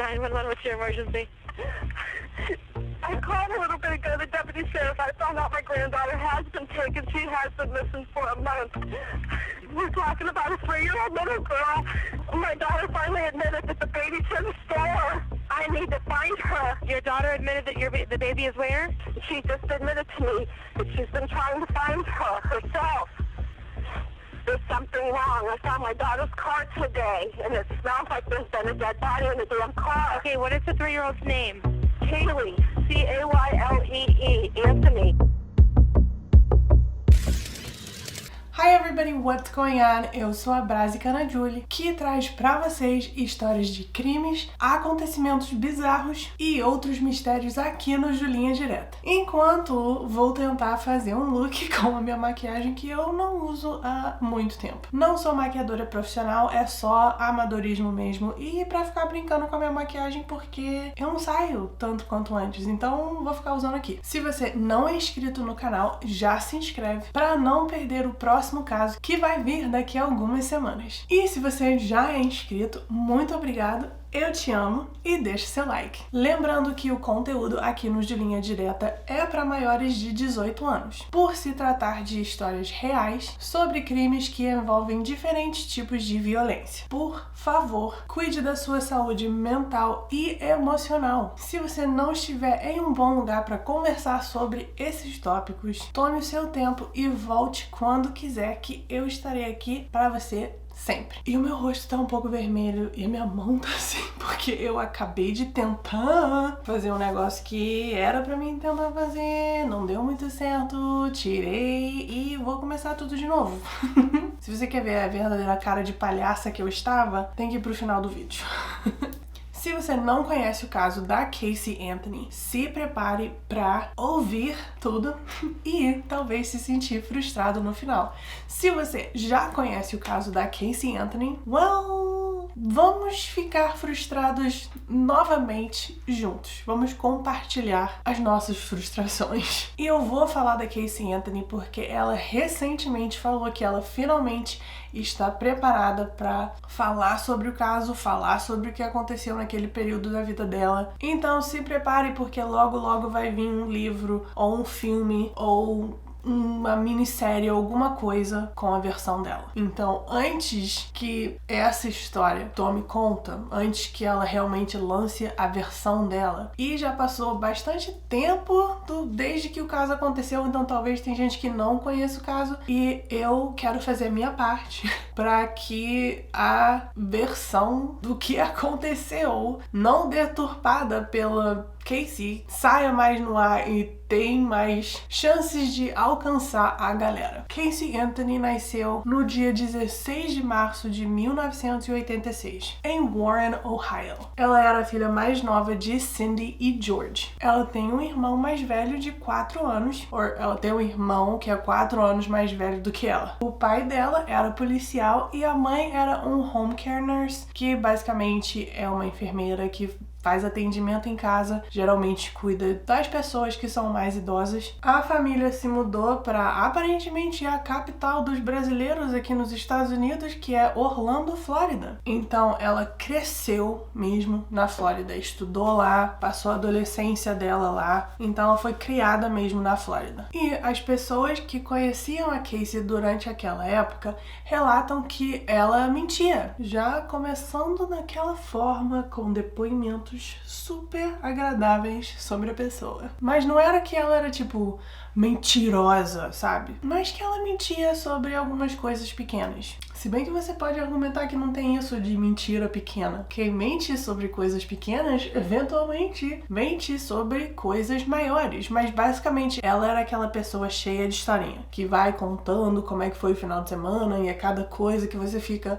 911, what's your emergency? I called a little bit ago, the deputy sheriff. I found out my granddaughter has been taken. She has been missing for a month. We're talking about a 3-year-old little girl. My daughter finally admitted that the baby's in the store. I need to find her. Your daughter admitted that the baby is where? She just admitted to me that she's been trying to find her herself. There's something wrong. I found my daughter's car today, and it smells like there's been a dead body in the damn car. Okay, what is the 3-year-old's name? Kaylee, C-A-Y-L-E-E, Anthony. Hi everybody, what's going on? Eu sou a Brasicana Julie, que traz pra vocês histórias de crimes, acontecimentos bizarros e outros mistérios aqui no Julinha Direta. Enquanto vou tentar fazer um look com a minha maquiagem que eu não uso há muito tempo. Não sou maquiadora profissional, é só amadorismo mesmo e pra ficar brincando com a minha maquiagem porque eu não saio tanto quanto antes, então vou ficar usando aqui. Se você não é inscrito no canal, já se inscreve pra não perder o próximo caso que vai vir daqui a algumas semanas. E se você já é inscrito, muito obrigado, eu te amo e deixe seu like. Lembrando que o conteúdo aqui no Julinha Direta é para maiores de 18 anos, por se tratar de histórias reais sobre crimes que envolvem diferentes tipos de violência. Por favor, cuide da sua saúde mental e emocional. Se você não estiver em um bom lugar para conversar sobre esses tópicos, tome o seu tempo e volte quando quiser, que eu estarei aqui para você sempre. E o meu rosto tá um pouco vermelho e a minha mão tá assim, porque eu acabei de tentar fazer um negócio que era pra mim tentar fazer, não deu muito certo, tirei e vou começar tudo de novo. Se você quer ver a verdadeira cara de palhaça que eu estava, tem que ir pro final do vídeo. Se você não conhece o caso da Casey Anthony, se prepare pra ouvir tudo e talvez se sentir frustrado no final. Se você já conhece o caso da Casey Anthony, vamos ficar frustrados novamente juntos. Vamos compartilhar as nossas frustrações. E eu vou falar da Casey Anthony porque ela recentemente falou que ela finalmente está preparada para falar sobre o caso, falar sobre o que aconteceu naquele período da vida dela. Então se prepare porque logo logo vai vir um livro ou um filme ou uma minissérie, alguma coisa com a versão dela. Então, antes que essa história tome conta, antes que ela realmente lance a versão dela, e já passou bastante tempo desde que o caso aconteceu, então talvez tem gente que não conheça o caso, e eu quero fazer a minha parte para que a versão do que aconteceu, não deturpada pela Casey, saia mais no ar e tem mais chances de alcançar a galera. Casey Anthony nasceu no dia 16 de março de 1986, em Warren, Ohio. Ela era a filha mais nova de Cindy e George. Ela tem um irmão mais velho de 4 anos, ou ela tem um irmão que é 4 anos mais velho do que ela. O pai dela era policial e a mãe era um home care nurse, que basicamente é uma enfermeira que faz atendimento em casa, geralmente cuida das pessoas que são mais idosas. A família se mudou para aparentemente a capital dos brasileiros aqui nos Estados Unidos, que é Orlando, Flórida. Então ela cresceu mesmo na Flórida, estudou lá, passou a adolescência dela lá, então ela foi criada mesmo na Flórida. E as pessoas que conheciam a Casey durante aquela época relatam que ela mentia, já começando naquela forma com depoimentos super agradáveis sobre a pessoa. Mas não era que ela era, tipo, mentirosa, sabe? Mas que ela mentia sobre algumas coisas pequenas. Se bem que você pode argumentar que não tem isso de mentira pequena. Quem mente sobre coisas pequenas, eventualmente mente sobre coisas maiores. Mas basicamente ela era aquela pessoa cheia de historinha, que vai contando como é que foi o final de semana e a cada coisa que você fica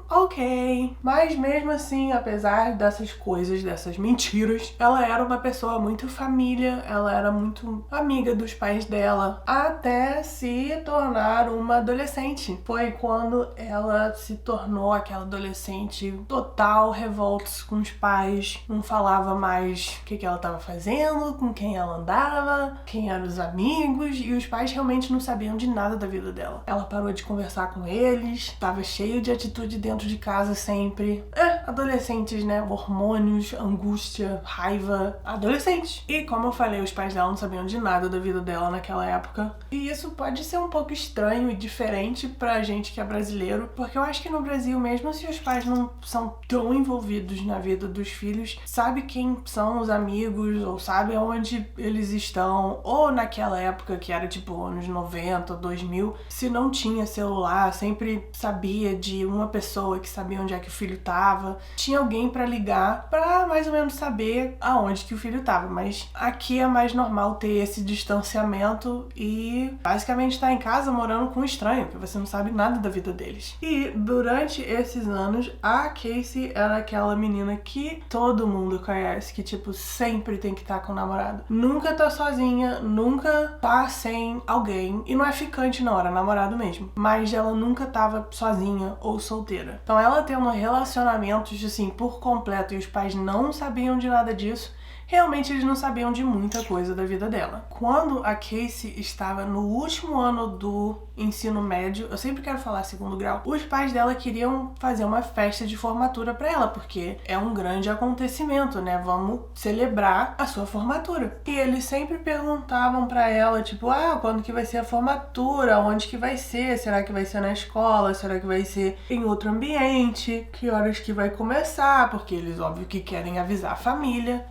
ok. Mas mesmo assim, apesar dessas coisas, dessas mentiras, ela era uma pessoa muito família, ela era muito amiga dos pais dela, até se tornar uma adolescente. Foi quando ela se tornou aquela adolescente total revoltos com os pais, não falava mais o que ela estava fazendo, com quem ela andava, quem eram os amigos, e os pais realmente não sabiam de nada da vida dela. Ela parou de conversar com eles, estava cheio de atitude dentro de de casa sempre. Adolescentes, né? Hormônios, angústia, raiva. Adolescentes. E como eu falei, os pais dela não sabiam de nada da vida dela naquela época. E isso pode ser um pouco estranho e diferente pra gente que é brasileiro, porque eu acho que no Brasil, mesmo se os pais não são tão envolvidos na vida dos filhos, sabe quem são os amigos, ou sabe onde eles estão, ou naquela época que era tipo anos 90, 2000, se não tinha celular, sempre sabia de uma pessoa que sabia onde é que o filho tava, tinha alguém pra ligar pra mais ou menos saber aonde que o filho tava, mas aqui é mais normal ter esse distanciamento e basicamente estar em casa morando com um estranho, que você não sabe nada da vida deles. E durante esses anos, a Casey era aquela menina que todo mundo conhece, que tipo, sempre tem que estar com o namorado. Nunca tá sozinha, nunca tá sem alguém, e não é ficante não, era namorado mesmo, mas ela nunca tava sozinha ou solteira. Então ela tendo relacionamentos assim, por completo, e os pais não sabiam de nada disso, realmente eles não sabiam de muita coisa da vida dela. Quando a Casey estava no último ano do ensino médio, eu sempre quero falar segundo grau, os pais dela queriam fazer uma festa de formatura pra ela, porque é um grande acontecimento, né? Vamos celebrar a sua formatura. E eles sempre perguntavam pra ela, tipo, quando que vai ser a formatura? Onde que vai ser? Será que vai ser na escola? Será que vai ser em outro ambiente? Que horas que vai começar? Porque eles, óbvio, que querem avisar a família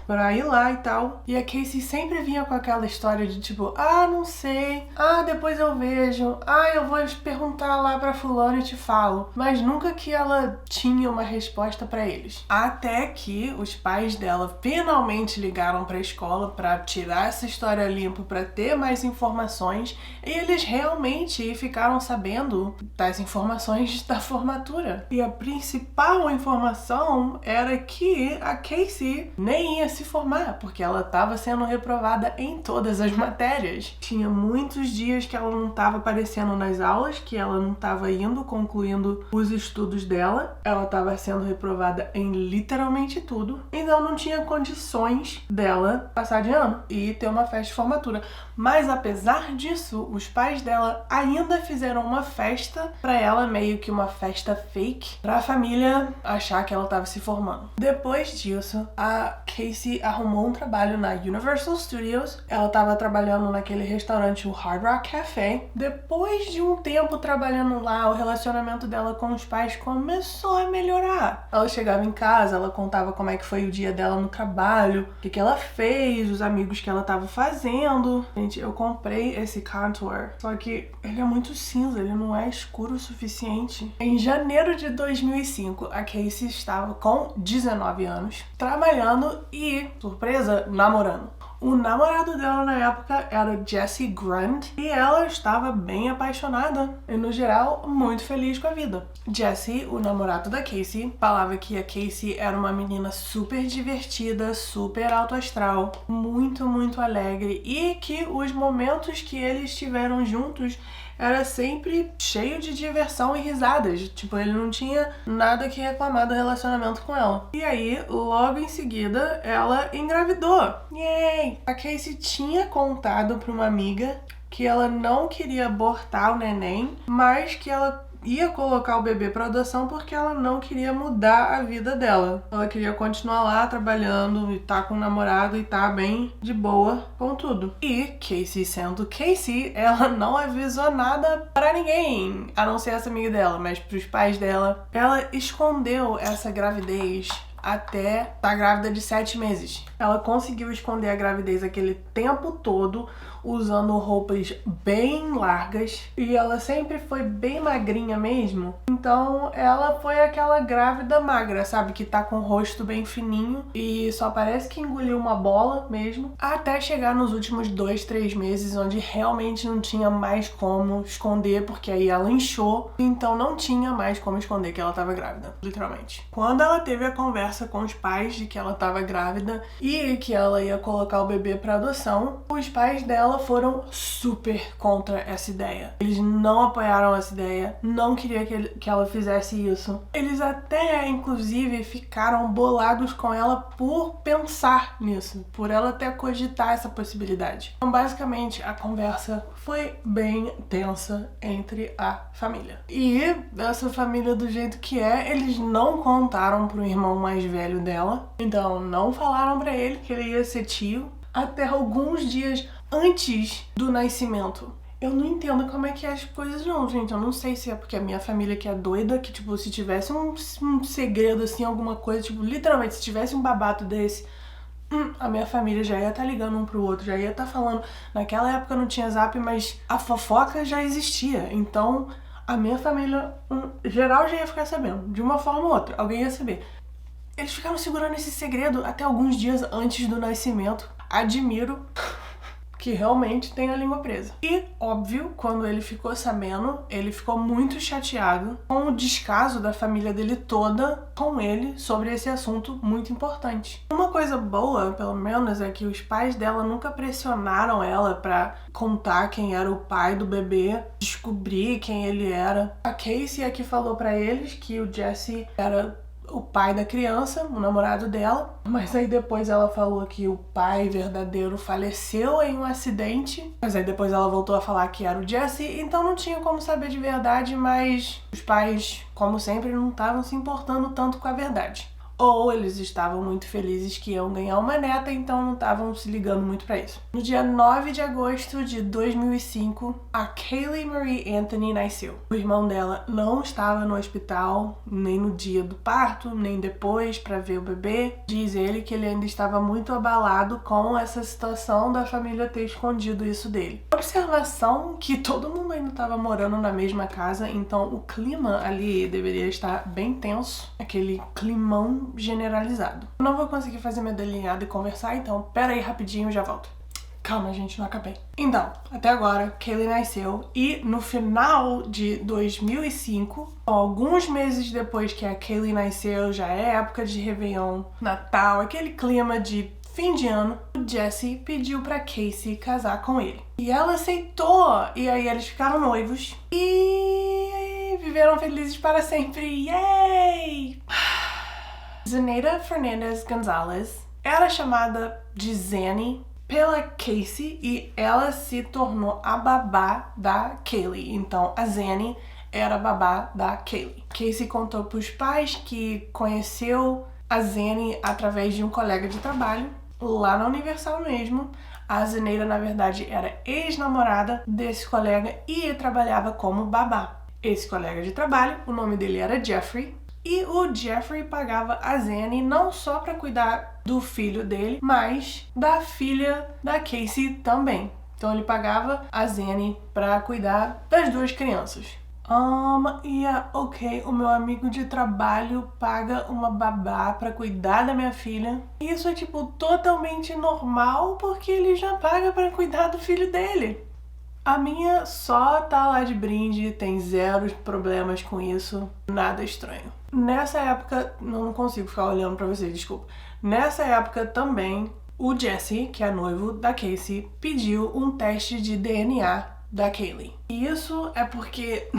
pra ir lá e tal. E a Casey sempre vinha com aquela história de tipo, não sei, depois eu vejo, eu vou perguntar lá pra fulano e te falo. Mas nunca que ela tinha uma resposta pra eles. Até que os pais dela finalmente ligaram pra escola pra tirar essa história limpa, pra ter mais informações, e eles realmente ficaram sabendo das informações da formatura. E a principal informação era que a Casey nem ia se formar, porque ela estava sendo reprovada em todas as matérias. Tinha muitos dias que ela não estava aparecendo nas aulas, que ela não estava concluindo os estudos dela. Ela estava sendo reprovada em literalmente tudo. Então não tinha condições dela passar de ano e ter uma festa de formatura. Mas apesar disso, os pais dela ainda fizeram uma festa pra ela, meio que uma festa fake, pra família achar que ela estava se formando. Depois disso, a Casey arrumou um trabalho na Universal Studios. Ela estava trabalhando naquele restaurante, o Hard Rock Café. Depois de um tempo trabalhando lá, o relacionamento dela com os pais começou a melhorar. Ela chegava em casa, ela contava como é que foi o dia dela no trabalho, o que ela fez, os amigos que ela estava fazendo. Gente, eu comprei esse contour, só que ele é muito cinza, ele não é escuro o suficiente. Em janeiro de 2005, a Casey estava com 19 anos, trabalhando e, surpresa, namorando. O namorado dela na época era Jesse Grund e ela estava bem apaixonada e, no geral, muito feliz com a vida. Jesse, o namorado da Casey, falava que a Casey era uma menina super divertida, super alto astral, muito, muito alegre, e que os momentos que eles tiveram juntos era sempre cheio de diversão e risadas. Tipo, ele não tinha nada que reclamar do relacionamento com ela. E aí, logo em seguida, ela engravidou. Yay! A Casey tinha contado pra uma amiga que ela não queria abortar o neném, mas que ela ia colocar o bebê para adoção porque ela não queria mudar a vida dela. Ela queria continuar lá trabalhando e tá com o namorado e tá bem de boa com tudo. E Casey, sendo Casey, ela não avisou nada para ninguém, a não ser essa amiga dela, mas pros pais dela. Ela escondeu essa gravidez até estar grávida de 7 meses. Ela conseguiu esconder a gravidez aquele tempo todo, usando roupas bem largas, e ela sempre foi bem magrinha mesmo. Então ela foi aquela grávida magra, sabe? Que tá com o rosto bem fininho e só parece que engoliu uma bola mesmo, até chegar nos últimos 2, 3 meses, onde realmente não tinha mais como esconder, porque aí ela inchou, então não tinha mais como esconder que ela tava grávida, literalmente. Quando ela teve a conversa conversa com os pais de que ela estava grávida e que ela ia colocar o bebê para adoção, os pais dela foram super contra essa ideia. Eles não apoiaram essa ideia, não queriam que ela fizesse isso. Eles até, inclusive, ficaram bolados com ela por pensar nisso, por ela até cogitar essa possibilidade. Então, basicamente, a conversa foi bem tensa entre a família. E essa família, do jeito que é, eles não contaram pro irmão mais velho dela, então não falaram pra ele que ele ia ser tio até alguns dias antes do nascimento. Eu não entendo como é que é as coisas não, gente. Eu não sei se é porque a minha família que é doida, que tipo, se tivesse um segredo assim, alguma coisa, tipo, literalmente, se tivesse um babado desse, a minha família já ia estar ligando um pro outro, já ia estar falando. Naquela época não tinha Zap, mas a fofoca já existia, então a minha família, geral, já ia ficar sabendo, de uma forma ou outra, alguém ia saber. Eles ficaram segurando esse segredo até alguns dias antes do nascimento. Admiro que realmente tem a língua presa. E, óbvio, quando ele ficou sabendo, ele ficou muito chateado com o descaso da família dele toda com ele sobre esse assunto muito importante. Uma coisa boa, pelo menos, é que os pais dela nunca pressionaram ela pra contar quem era o pai do bebê, descobrir quem ele era. A Casey é que falou pra eles que o Jesse era o pai da criança, o namorado dela, mas aí depois ela falou que o pai verdadeiro faleceu em um acidente, mas aí depois ela voltou a falar que era o Jesse, então não tinha como saber de verdade, mas os pais, como sempre, não estavam se importando tanto com a verdade. Ou eles estavam muito felizes que iam ganhar uma neta, então não estavam se ligando muito pra isso. No dia 9 de agosto de 2005, a Kaylee Marie Anthony nasceu. O irmão dela não estava no hospital, nem no dia do parto, nem depois, pra ver o bebê. Diz ele que ele ainda estava muito abalado com essa situação da família ter escondido isso dele. Observação que todo mundo ainda estava morando na mesma casa, então o clima ali deveria estar bem tenso, aquele climão generalizado. Eu não vou conseguir fazer meu delineado e conversar, então pera aí rapidinho, já volto. Calma, gente, não acabei. Então, até agora, Kaylee nasceu e no final de 2005, alguns meses depois que a Kaylee nasceu, já é época de Réveillon, Natal, aquele clima de fim de ano, o Jesse pediu pra Casey casar com ele. E ela aceitou, e aí eles ficaram noivos e viveram felizes para sempre. Yay! Zenaida Fernandez Gonzalez era chamada de Zanny pela Casey e ela se tornou a babá da Kaylee. Então a Zanny era a babá da Kaylee. Casey contou pros pais que conheceu a Zanny através de um colega de trabalho lá na Universal mesmo. A Zenaida, na verdade, era ex-namorada desse colega e trabalhava como babá. Esse colega de trabalho, o nome dele era Jeffrey, e o Jeffrey pagava a Zanny não só para cuidar do filho dele, mas da filha da Casey também. Então ele pagava a Zanny para cuidar das duas crianças. Ok, o meu amigo de trabalho paga uma babá pra cuidar da minha filha. Isso é, tipo, totalmente normal, porque ele já paga pra cuidar do filho dele. A minha só tá lá de brinde, tem zero problemas com isso, nada estranho. Nessa época, não consigo ficar olhando pra vocês, desculpa. Nessa época também, o Jesse, que é noivo da Casey, pediu um teste de DNA da Kaylee. E isso é porque,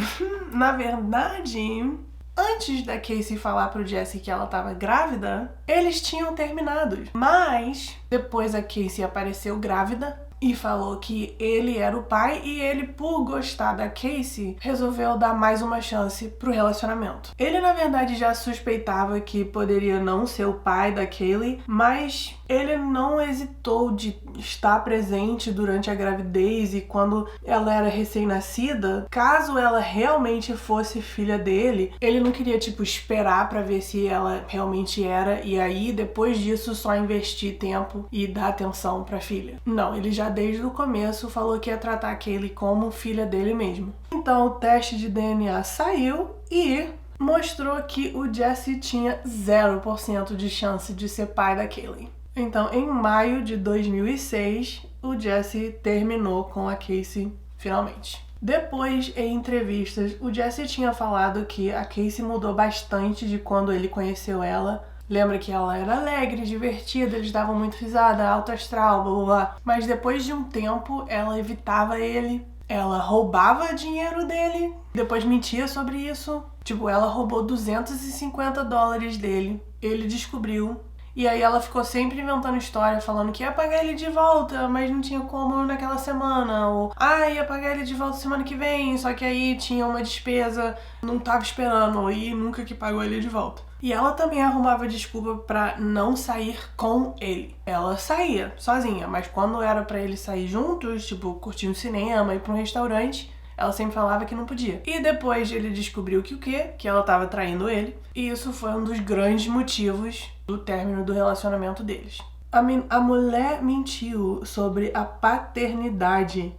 na verdade, antes da Casey falar pro Jesse que ela tava grávida, eles tinham terminado. Mas depois a Casey apareceu grávida e falou que ele era o pai e ele, por gostar da Casey, resolveu dar mais uma chance pro relacionamento. Ele, na verdade, já suspeitava que poderia não ser o pai da Kaylee, mas ele não hesitou de estar presente durante a gravidez e quando ela era recém-nascida. Caso ela realmente fosse filha dele, ele não queria, tipo, esperar pra ver se ela realmente era e aí, depois disso, só investir tempo e dar atenção pra filha. Não, ele já desde o começo falou que ia tratar a Kaylee como filha dele mesmo. Então o teste de DNA saiu e mostrou que o Jesse tinha 0% de chance de ser pai da Kaylee. Então, em maio de 2006, o Jesse terminou com a Casey finalmente. Depois, em entrevistas, o Jesse tinha falado que a Casey mudou bastante de quando ele conheceu ela. Lembra que ela era alegre, divertida, eles davam muito risada, alto astral, blá blá blá. Mas depois de um tempo, ela evitava ele, ela roubava dinheiro dele, depois mentia sobre isso. Tipo, ela roubou $250 dele, ele descobriu. E aí ela ficou sempre inventando história, falando que ia pagar ele de volta, mas não tinha como naquela semana. Ou, ia pagar ele de volta semana que vem, só que aí tinha uma despesa, não tava esperando e nunca que pagou ele de volta. E ela também arrumava desculpa pra não sair com ele. Ela saía sozinha, mas quando era pra eles sair juntos, tipo, curtir um cinema, ir pra um restaurante, ela sempre falava que não podia. E depois ele descobriu que o quê? Que ela tava traindo ele. E isso foi um dos grandes motivos do término do relacionamento deles. A mulher mentiu sobre a paternidade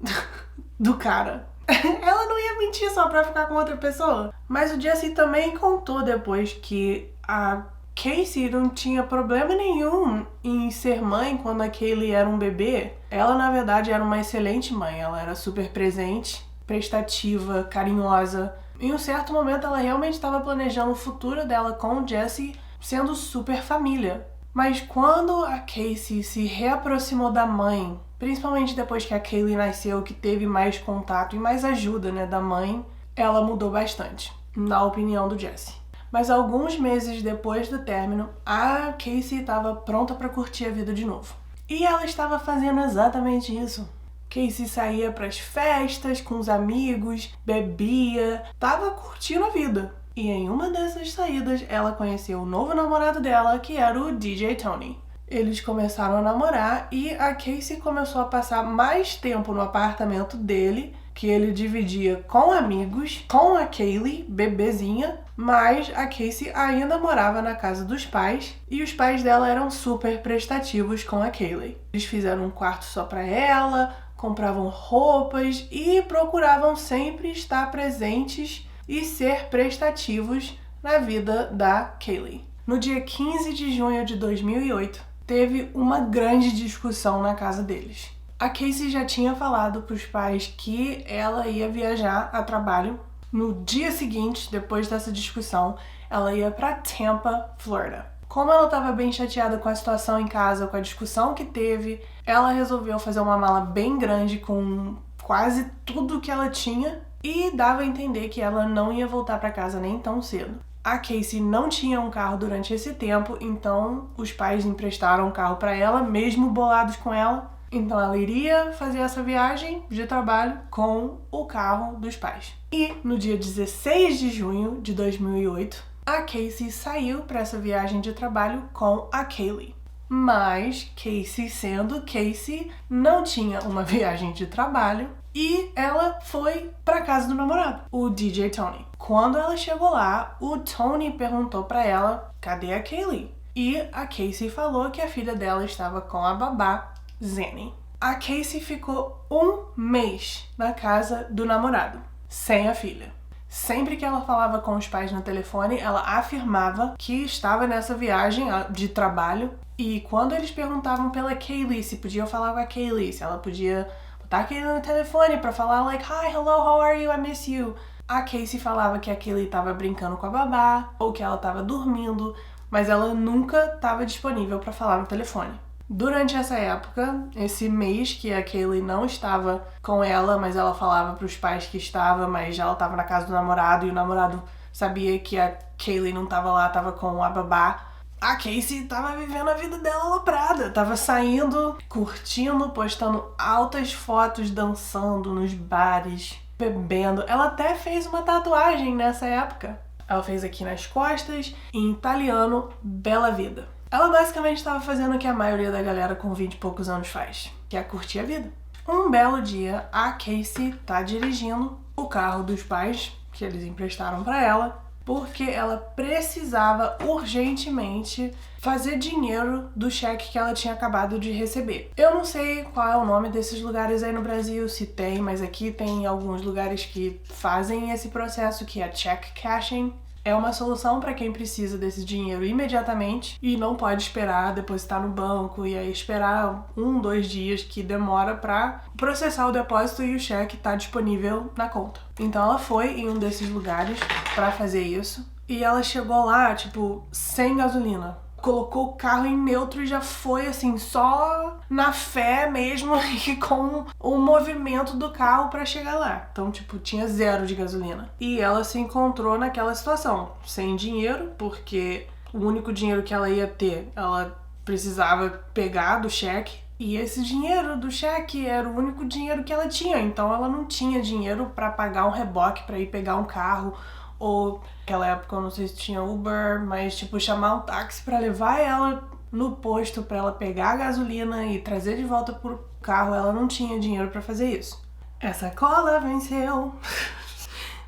do cara. Ela não ia mentir só pra ficar com outra pessoa. Mas o Jesse também contou depois que a Casey não tinha problema nenhum em ser mãe quando a Kaylee era um bebê. Ela, na verdade, era uma excelente mãe. Ela era super presente, prestativa, carinhosa. Em um certo momento, ela realmente estava planejando o futuro dela com o Jesse, sendo super família. Mas quando a Casey se reaproximou da mãe, principalmente depois que a Kaylee nasceu, que teve mais contato e mais ajuda, da mãe, ela mudou bastante, na opinião do Jesse. Mas alguns meses depois do término, a Casey estava pronta para curtir a vida de novo. E ela estava fazendo exatamente isso. Casey saía para as festas com os amigos, bebia, tava curtindo a vida. E em uma dessas saídas, ela conheceu o novo namorado dela, que era o DJ Tony. Eles começaram a namorar e a Casey começou a passar mais tempo no apartamento dele, que ele dividia com amigos, com a Kaylee, bebezinha, mas a Casey ainda morava na casa dos pais e os pais dela eram super prestativos com a Kaylee. Eles fizeram um quarto só pra ela, compravam roupas e procuravam sempre estar presentes e ser prestativos na vida da Kaylee. No dia 15 de junho de 2008, teve uma grande discussão na casa deles. A Casey já tinha falado para os pais que ela ia viajar a trabalho. No dia seguinte, depois dessa discussão, ela ia para Tampa, Florida. Como ela estava bem chateada com a situação em casa, com a discussão que teve, ela resolveu fazer uma mala bem grande com quase tudo que ela tinha e dava a entender que ela não ia voltar para casa nem tão cedo. A Casey não tinha um carro durante esse tempo, então os pais emprestaram um carro para ela, mesmo bolados com ela. Então ela iria fazer essa viagem de trabalho com o carro dos pais. E no dia 16 de junho de 2008, a Casey saiu para essa viagem de trabalho com a Kaylee. Mas Casey, sendo Casey, não tinha uma viagem de trabalho e ela foi para casa do namorado, o DJ Tony. Quando ela chegou lá, o Tony perguntou para ela, cadê a Kaylee? E a Casey falou que a filha dela estava com a babá, Zenny. A Casey ficou um mês na casa do namorado, sem a filha. Sempre que ela falava com os pais no telefone, ela afirmava que estava nessa viagem de trabalho. E quando eles perguntavam pela Kaylee, se podia falar com a Kaylee, se ela podia botar a Kaylee no telefone pra falar like, hi, hello, how are you, I miss you. A Casey falava que a Kaylee estava brincando com a babá ou que ela estava dormindo, mas ela nunca estava disponível para falar no telefone. Durante essa época, esse mês que a Kaylee não estava com ela, mas ela falava para os pais que estava, mas ela estava na casa do namorado e o namorado sabia que a Kaylee não estava lá, estava com a babá. A Casey estava vivendo a vida dela aloprada, estava saindo, curtindo, postando altas fotos, dançando nos bares, bebendo. Ela até fez uma tatuagem nessa época. Ela fez aqui nas costas, em italiano, Bella Vida. Ela basicamente estava fazendo o que a maioria da galera com 20 e poucos anos faz, que é curtir a vida. Um belo dia, a Casey tá dirigindo o carro dos pais, que eles emprestaram para ela, porque ela precisava urgentemente fazer dinheiro do cheque que ela tinha acabado de receber. Eu não sei qual é o nome desses lugares aí no Brasil, se tem, mas aqui tem alguns lugares que fazem esse processo, que é check cashing. É uma solução para quem precisa desse dinheiro imediatamente e não pode esperar depositar no banco e aí esperar 1-2 dias que demora para processar o depósito e o cheque tá disponível na conta. Então ela foi em um desses lugares para fazer isso e ela chegou lá, sem gasolina. colocou o carro em neutro e já foi assim, só na fé mesmo e com o movimento do carro pra chegar lá. Então, tipo, tinha 0 de gasolina. E ela se encontrou naquela situação, sem dinheiro, porque o único dinheiro que ela ia ter, ela precisava pegar do cheque. E esse dinheiro do cheque era o único dinheiro que ela tinha. Então ela não tinha dinheiro pra pagar um reboque, pra ir pegar um carro. Ou, naquela época, eu não sei se tinha Uber, mas, tipo, chamar um táxi pra levar ela no posto pra ela pegar a gasolina e trazer de volta pro carro. Ela não tinha dinheiro pra fazer isso. Essa cola venceu,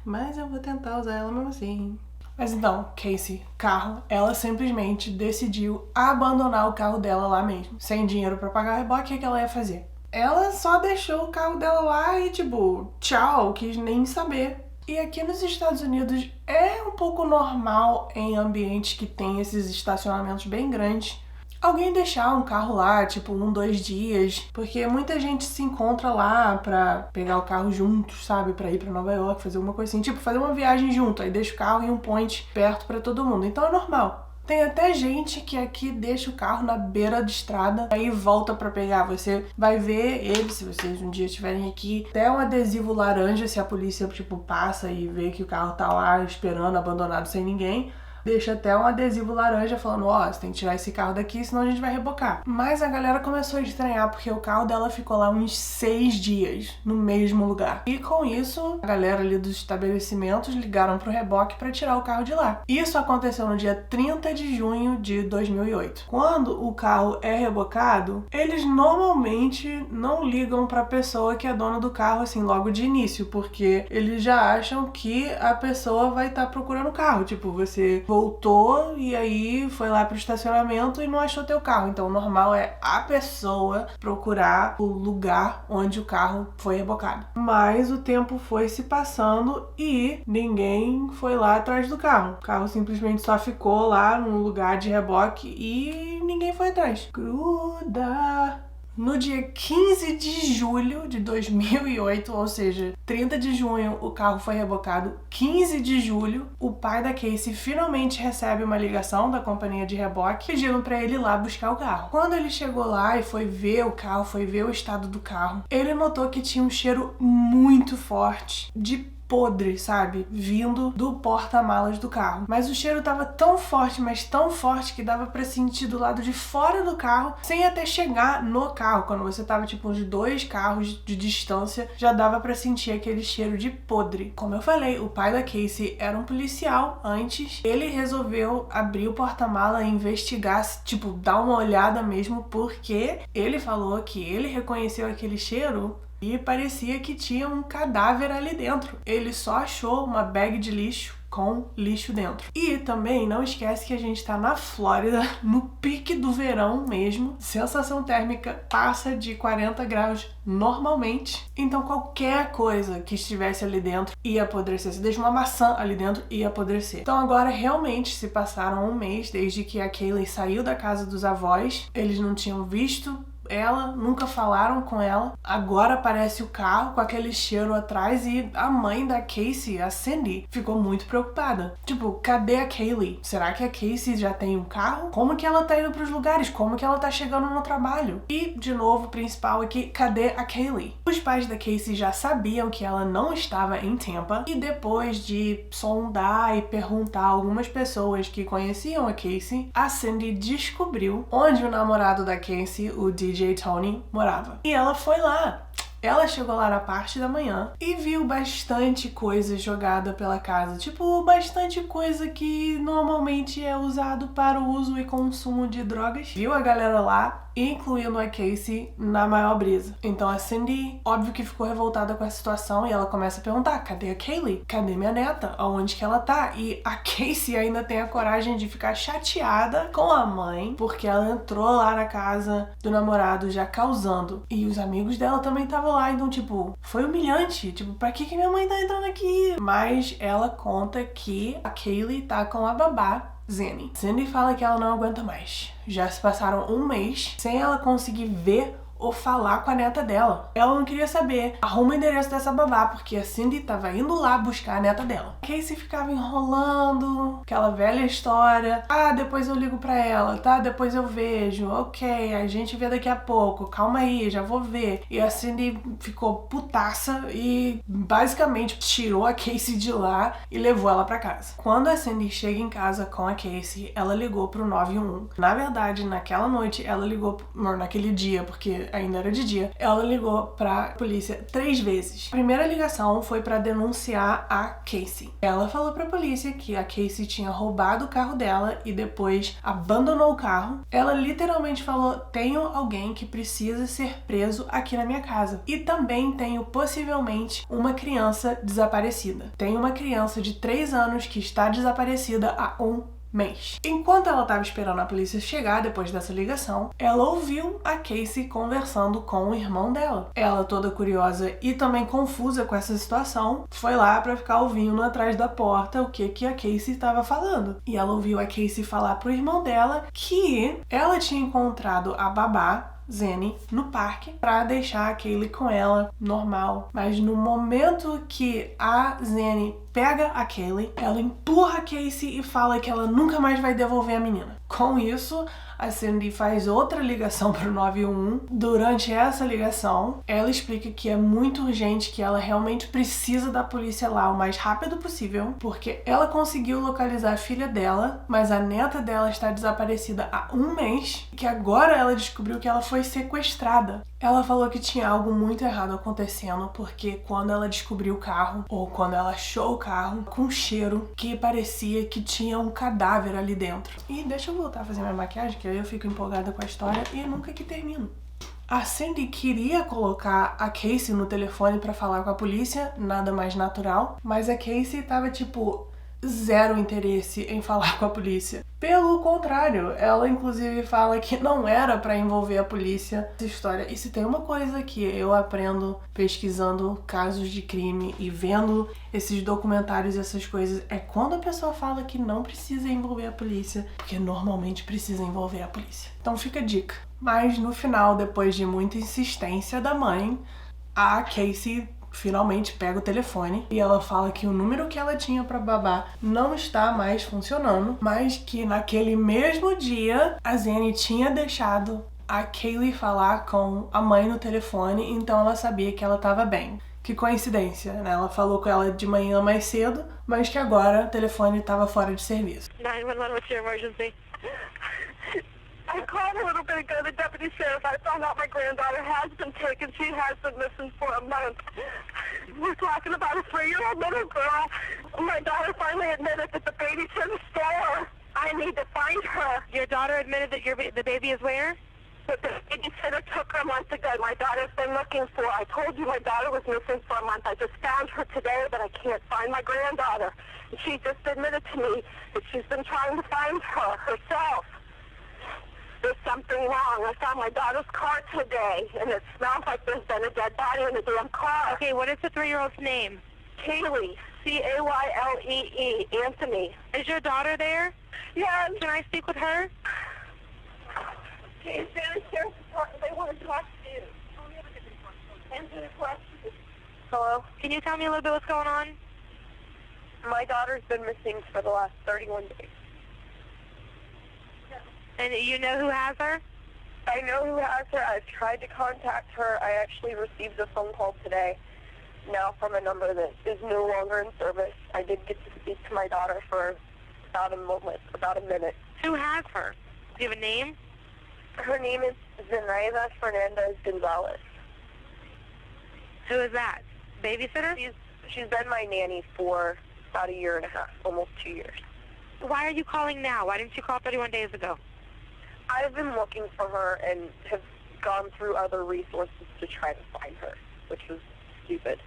mas eu vou tentar usar ela mesmo assim. Mas então, Casey, carro, ela simplesmente decidiu abandonar o carro dela lá mesmo. Sem dinheiro pra pagar o reboque, o que ela ia fazer? Ela só deixou o carro dela lá e, tipo, tchau, quis nem saber. E aqui nos Estados Unidos é um pouco normal, em ambientes que tem esses estacionamentos bem grandes, alguém deixar um carro lá, tipo, 1, 2 dias, porque muita gente se encontra lá pra pegar o carro juntos, sabe? Pra ir pra Nova York, fazer alguma coisa assim, tipo, fazer uma viagem junto, aí deixa o carro em um point perto pra todo mundo. Então é normal. Tem até gente que aqui deixa o carro na beira de estrada, aí volta pra pegar. Você vai ver ele, se vocês um dia estiverem aqui, até um adesivo laranja, se a polícia, tipo, passa e vê que o carro tá lá esperando, abandonado, sem ninguém. Deixa até um adesivo laranja falando, ó, você tem que tirar esse carro daqui, senão a gente vai rebocar. Mas a galera começou a estranhar porque o carro dela ficou lá uns 6 dias no mesmo lugar. E com isso, a galera ali dos estabelecimentos ligaram pro reboque pra tirar o carro de lá. Isso aconteceu no dia 30 de junho de 2008. Quando o carro é rebocado, eles normalmente não ligam pra pessoa que é dona do carro assim logo de início, porque eles já acham que a pessoa vai estar procurando o carro. Tipo, você voltou e aí foi lá pro estacionamento e não achou teu carro. Então o normal é a pessoa procurar o lugar onde o carro foi rebocado. Mas o tempo foi se passando e ninguém foi lá atrás do carro. O carro simplesmente só ficou lá no lugar de reboque e ninguém foi atrás. Gruda! No dia 15 de julho de 2008, ou seja, 30 de junho o carro foi rebocado, 15 de julho o pai da Casey finalmente recebe uma ligação da companhia de reboque pedindo pra ele ir lá buscar o carro. Quando ele chegou lá e foi ver o carro, foi ver o estado do carro, ele notou que tinha um cheiro muito forte de podre, sabe? Vindo do porta-malas do carro. Mas o cheiro tava tão forte, mas tão forte que dava pra sentir do lado de fora do carro, sem até chegar no carro. Quando você tava tipo uns 2 carros de distância, já dava pra sentir aquele cheiro de podre. Como eu falei, o pai da Casey era um policial antes. Ele resolveu abrir o porta-mala e investigar, tipo, dar uma olhada mesmo, porque ele falou que ele reconheceu aquele cheiro e parecia que tinha um cadáver ali dentro. Ele só achou uma bag de lixo com lixo dentro. E também não esquece que a gente tá na Flórida, no pique do verão mesmo. Sensação térmica passa de 40 graus normalmente. Então qualquer coisa que estivesse ali dentro ia apodrecer. Se deixa uma maçã ali dentro, ia apodrecer. Então agora realmente se passaram 1 mês desde que a Kaylee saiu da casa dos avós. Eles não tinham visto ela, nunca falaram com ela. Agora aparece o carro com aquele cheiro atrás e a mãe da Casey, a Cindy, ficou muito preocupada. Tipo, cadê a Kaylee? Será que a Casey já tem um carro? Como que ela tá indo pros lugares? Como que ela tá chegando no trabalho? E, de novo, o principal aqui, cadê a Kaylee? Os pais da Casey já sabiam que ela não estava em Tampa e depois de sondar e perguntar a algumas pessoas que conheciam a Casey, a Cindy descobriu onde o namorado da Casey, o DJ Tony, morava. E ela foi lá. Ela chegou lá na parte da manhã e viu bastante coisa jogada pela casa. Tipo, bastante coisa que normalmente é usado para o uso e consumo de drogas. Viu a galera lá, incluindo a Casey, na maior brisa. Então a Cindy, óbvio que ficou revoltada com a situação e ela começa a perguntar, cadê a Kaylee? Cadê minha neta? Aonde que ela tá? E a Casey ainda tem a coragem de ficar chateada com a mãe, porque ela entrou lá na casa do namorado já causando. E os amigos dela também estavam lá, então tipo, foi humilhante. Tipo, pra que minha mãe tá entrando aqui? Mas ela conta que a Kaylee tá com a babá, Zenny. Cindy fala que ela não aguenta mais. Já se passaram 1 mês sem ela conseguir ver ou falar com a neta dela. Ela não queria saber. Arruma o endereço dessa babá, porque a Cindy tava indo lá buscar a neta dela. Casey ficava enrolando, aquela velha história. Ah, depois eu ligo pra ela, tá? Depois eu vejo. Ok, a gente vê daqui a pouco. Calma aí, já vou ver. E a Cindy ficou putaça e basicamente tirou a Casey de lá e levou ela pra casa. Quando a Cindy chega em casa com a Casey, ela ligou pro 911. Na verdade, naquela noite, ela ligou, naquele dia, porque ainda era de dia, ela ligou pra polícia 3 vezes. A primeira ligação foi pra denunciar a Casey. Ela falou pra polícia que a Casey tinha roubado o carro dela e depois abandonou o carro. Ela literalmente falou: tenho alguém que precisa ser preso aqui na minha casa. E também tenho possivelmente uma criança desaparecida. Tem uma criança de 3 anos que está desaparecida há 1 mês. Enquanto ela estava esperando a polícia chegar depois dessa ligação, ela ouviu a Casey conversando com o irmão dela. Ela, toda curiosa e também confusa com essa situação, foi lá para ficar ouvindo atrás da porta o que a Casey estava falando. E ela ouviu a Casey falar pro irmão dela que ela tinha encontrado a babá Zenny no parque pra deixar a Kaylee com ela, normal. Mas no momento que a Zenny pega a Kaylee, ela empurra a Casey e fala que ela nunca mais vai devolver a menina. Com isso, a Cindy faz outra ligação pro 911. Durante essa ligação, ela explica que é muito urgente, que ela realmente precisa da polícia lá o mais rápido possível, porque ela conseguiu localizar a filha dela, mas a neta dela está desaparecida há 1 mês, que agora ela descobriu que ela foi sequestrada. Ela falou que tinha algo muito errado acontecendo, porque quando ela descobriu o carro, ou quando ela achou o carro, com um cheiro que parecia que tinha um cadáver ali dentro. E deixa eu voltar a fazer minha maquiagem, que aí eu fico empolgada com a história e nunca que termino. A Cindy queria colocar a Casey no telefone pra falar com a polícia, nada mais natural, mas a Casey tava tipo zero interesse em falar com a polícia. Pelo contrário, ela inclusive fala que não era pra envolver a polícia nessa história. E se tem uma coisa que eu aprendo pesquisando casos de crime e vendo esses documentários e essas coisas, é quando a pessoa fala que não precisa envolver a polícia, porque normalmente precisa envolver a polícia. Então fica a dica. Mas no final, depois de muita insistência da mãe, a Casey finalmente pega o telefone e ela fala que o número que ela tinha pra babá não está mais funcionando, mas que naquele mesmo dia a Zenny tinha deixado a Kaylee falar com a mãe no telefone, então ela sabia que ela estava bem. Que coincidência, né? Ela falou com ela de manhã mais cedo, mas que agora o telefone estava fora de serviço. 911, what's your emergency? I called a little bit ago, the deputy sheriff. I found out my granddaughter has been taken. She has been missing for a month. We're talking about a 3-year-old little girl. My daughter finally admitted that the baby's in the store. I need to find her. Your daughter admitted that the baby is where? But the babysitter took her a month ago. My daughter's been looking for her. I told you my daughter was missing for a month. I just found her today, but I can't find my granddaughter. She just admitted to me that she's been trying to find her herself. There's something wrong. I found my daughter's car today, and it smells like there's been a dead body in the damn car. Okay, what is the 3-year-old's name? Kaylee, Caylee, Anthony. Is your daughter there? Yes. Can I speak with her? She's downstairs. They want to talk to you. Answer the question. Hello? Can you tell me a little bit what's going on? My daughter's been missing for the last 31 days. And you know who has her? I know who has her. I've tried to contact her. I actually received a phone call today, now from a number that is no longer in service. I did get to speak to my daughter for about a minute. Who has her? Do you have a name? Her name is Zenaida Fernandez Gonzalez. Who is that? Babysitter? She's been my nanny for about 1.5 years, almost 2 years. Why are you calling now? Why didn't you call 31 days ago? I've been looking for her and have gone through other resources to try to find her, which was stupid.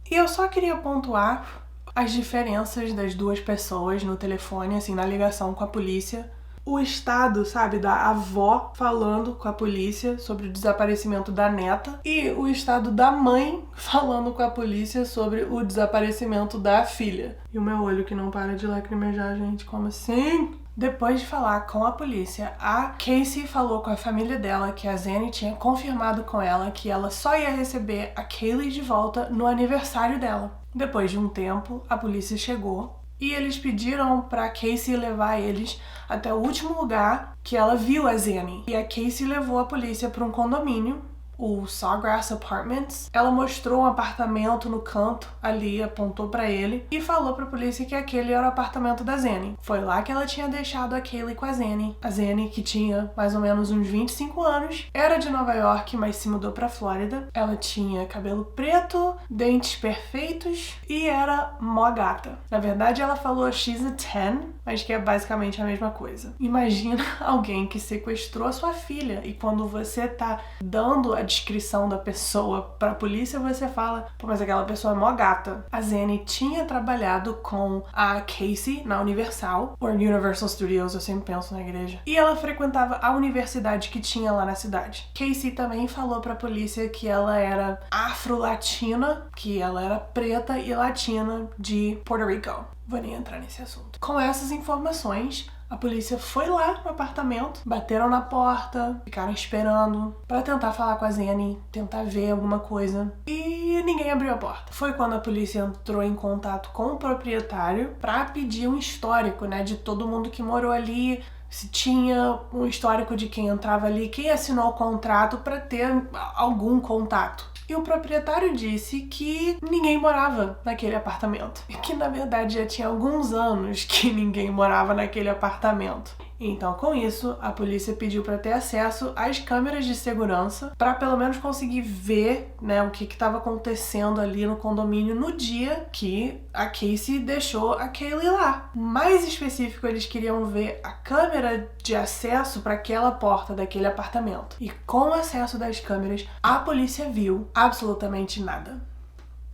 E eu só queria pontuar as diferenças das duas pessoas no telefone, assim, na ligação com a polícia. O estado, sabe, da avó falando com a polícia sobre o desaparecimento da neta e o estado da mãe falando com a polícia sobre o desaparecimento da filha. E o meu olho que não para de lacrimejar, gente, como assim? Depois de falar com a polícia, a Casey falou com a família dela que a Zanny tinha confirmado com ela que ela só ia receber a Kaylee de volta no aniversário dela. Depois de um tempo, a polícia chegou e eles pediram para Casey levar eles até o último lugar que ela viu a Zanny. E a Casey levou a polícia para um condomínio, o Sawgrass Apartments. Ela mostrou um apartamento no canto ali, apontou pra ele e falou pra polícia que aquele era o apartamento da Zanny. Foi lá que ela tinha deixado a Kaylee com a Zanny. A Zanny, que tinha mais ou menos uns 25 anos, era de Nova York, mas se mudou pra Flórida. Ela tinha cabelo preto, dentes perfeitos e era mó gata. Na verdade, ela falou she's a 10, mas que é basicamente a mesma coisa. Imagina alguém que sequestrou a sua filha e quando você tá dando a descrição da pessoa pra polícia, você fala, pô, mas aquela pessoa é mó gata. A Zanny tinha trabalhado com a Casey na Universal, ou Universal Studios, eu sempre penso na igreja, e ela frequentava a universidade que tinha lá na cidade. Casey também falou pra polícia que ela era afro-latina, que ela era preta e latina de Puerto Rico. Vou nem entrar nesse assunto. Com essas informações, a polícia foi lá no apartamento, bateram na porta, ficaram esperando pra tentar falar com a Zanny, tentar ver alguma coisa. E ninguém abriu a porta. Foi quando a polícia entrou em contato com o proprietário pra pedir um histórico, né, de todo mundo que morou ali, se tinha um histórico de quem entrava ali, quem assinou o contrato pra ter algum contato. E o proprietário disse que ninguém morava naquele apartamento. E que, na verdade, já tinha alguns anos que ninguém morava naquele apartamento. Então, com isso, a polícia pediu para ter acesso às câmeras de segurança para pelo menos conseguir ver, né, o que estava acontecendo ali no condomínio no dia que a Casey deixou a Kaylee lá. Mais específico, eles queriam ver a câmera de acesso para aquela porta daquele apartamento. E com o acesso das câmeras, a polícia viu absolutamente nada.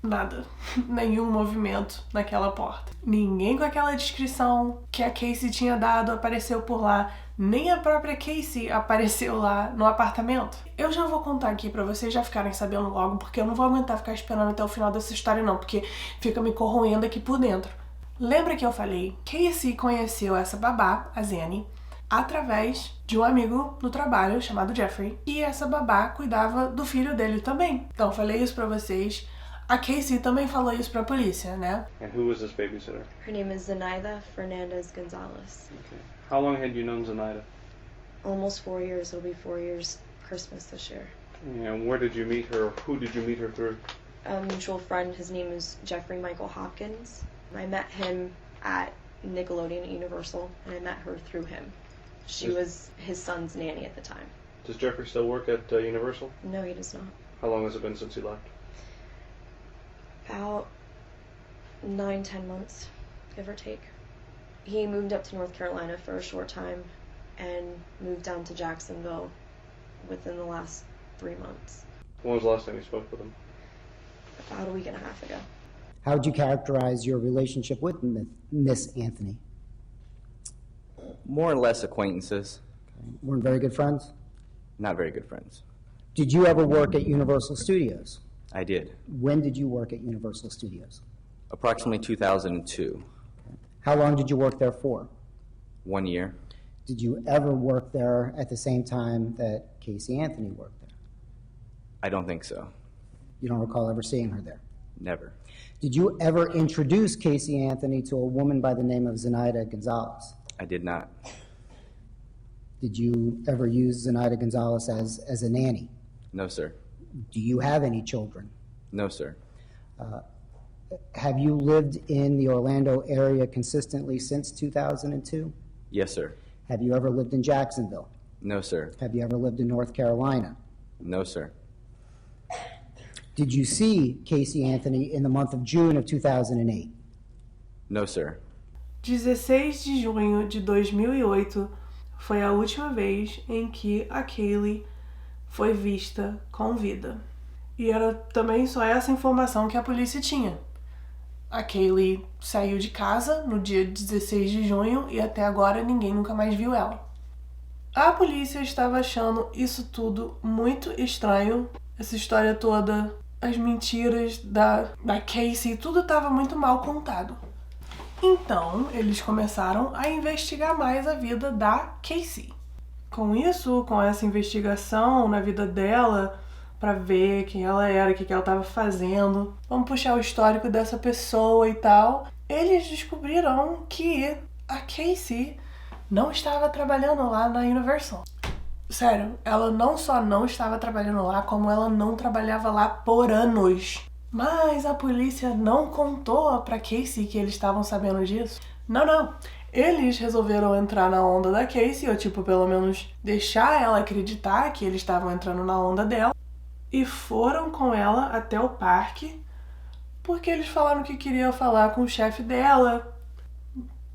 Nada. Nenhum movimento naquela porta. Ninguém com aquela descrição que a Casey tinha dado apareceu por lá. Nem a própria Casey apareceu lá no apartamento. Eu já vou contar aqui pra vocês já ficarem sabendo logo, porque eu não vou aguentar ficar esperando até o final dessa história não, porque fica me corroendo aqui por dentro. Lembra que eu falei? Casey conheceu essa babá, a Zanny, através de um amigo no trabalho chamado Jeffrey. E essa babá cuidava do filho dele também. Então eu falei isso pra vocês. A Casey também falou isso pra polícia, né? And who was this babysitter? Her name is Zenaida Fernandez Gonzalez. Okay. How long had you known Zenaida? Almost 4 years. It'll be 4 years Christmas this year. And where did you meet her? Who did you meet her through? A mutual friend, his name is Jeffrey Michael Hopkins. I met him at Nickelodeon at Universal, and I met her through him. She was his son's nanny at the time. Does Jeffrey still work at Universal? No, he does not. How long has it been since he left? About 9-10 months, give or take. He moved up to North Carolina for a short time and moved down to Jacksonville within the last 3 months. When was the last time you spoke with him? About a week and a half ago. How would you characterize your relationship with Miss Anthony? More or less acquaintances. Weren't very good friends? Not very good friends. Did you ever work at Universal Studios? I did. When did you work at Universal Studios? Approximately 2002. How long did you work there for? 1 year. Did you ever work there at the same time that Casey Anthony worked there? I don't think so. You don't recall ever seeing her there? Never. Did you ever introduce Casey Anthony to a woman by the name of Zenaida Gonzalez? I did not. Did you ever use Zenaida Gonzalez as a nanny? No, sir. Do you have any children? No, sir. Have you lived in the Orlando area consistently since 2002? Yes, sir. Have you ever lived in Jacksonville? No, sir. Have you ever lived in North Carolina? No, sir. Did you see Casey Anthony in the month of June of 2008? No, sir. 16 de junho de 2008 foi a última vez em que a Kaylee foi vista com vida. E era também só essa informação que a polícia tinha. A Kaylee saiu de casa no dia 16 de junho e até agora ninguém nunca mais viu ela. A polícia estava achando isso tudo muito estranho, essa história toda, as mentiras da Casey, tudo estava muito mal contado. Então, eles começaram a investigar mais a vida da Casey. Com isso, com essa investigação na vida dela, pra ver quem ela era, o que ela tava fazendo, vamos puxar o histórico dessa pessoa e tal, eles descobriram que a Casey não estava trabalhando lá na Universal. Sério, ela não só não estava trabalhando lá, como ela não trabalhava lá por anos. Mas a polícia não contou pra Casey que eles estavam sabendo disso. Não. Eles resolveram entrar na onda da Casey, ou tipo, pelo menos deixar ela acreditar que eles estavam entrando na onda dela. E foram com ela até o parque, porque eles falaram que queriam falar com o chefe dela,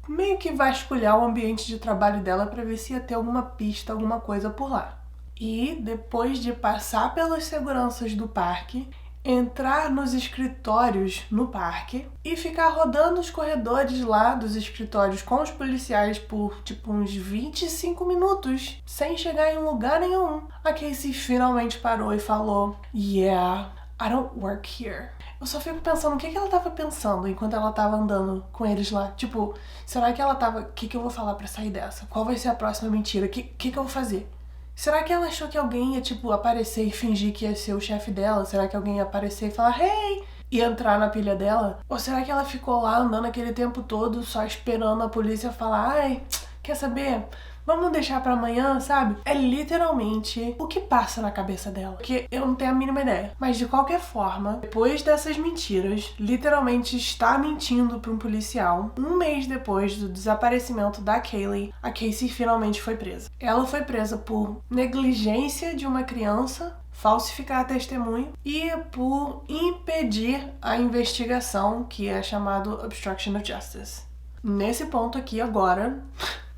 meio que vasculhar o ambiente de trabalho dela para ver se ia ter alguma pista, alguma coisa por lá. E depois de passar pelas seguranças do parque, entrar nos escritórios no parque e ficar rodando os corredores lá dos escritórios com os policiais por tipo uns 25 minutos, sem chegar em lugar nenhum, a Casey finalmente parou e falou: "Yeah, I don't work here." Eu só fico pensando o que ela tava pensando enquanto ela tava andando com eles lá. Tipo, será que ela tava... O que eu vou falar pra sair dessa? Qual vai ser a próxima mentira? O que eu vou fazer? Será que ela achou que alguém ia, tipo, aparecer e fingir que ia ser o chefe dela? Será que alguém ia aparecer e falar, hey, e entrar na pilha dela? Ou será que ela ficou lá andando aquele tempo todo só esperando a polícia falar, ai, quer saber? Vamos deixar pra amanhã, sabe? É literalmente o que passa na cabeça dela. Que eu não tenho a mínima ideia. Mas de qualquer forma, depois dessas mentiras, literalmente está mentindo pra um policial. Um mês depois do desaparecimento da Kaylee, a Casey finalmente foi presa. Ela foi presa por negligência de uma criança, falsificar testemunho e por impedir a investigação, que é chamado Obstruction of Justice. Nesse ponto aqui agora,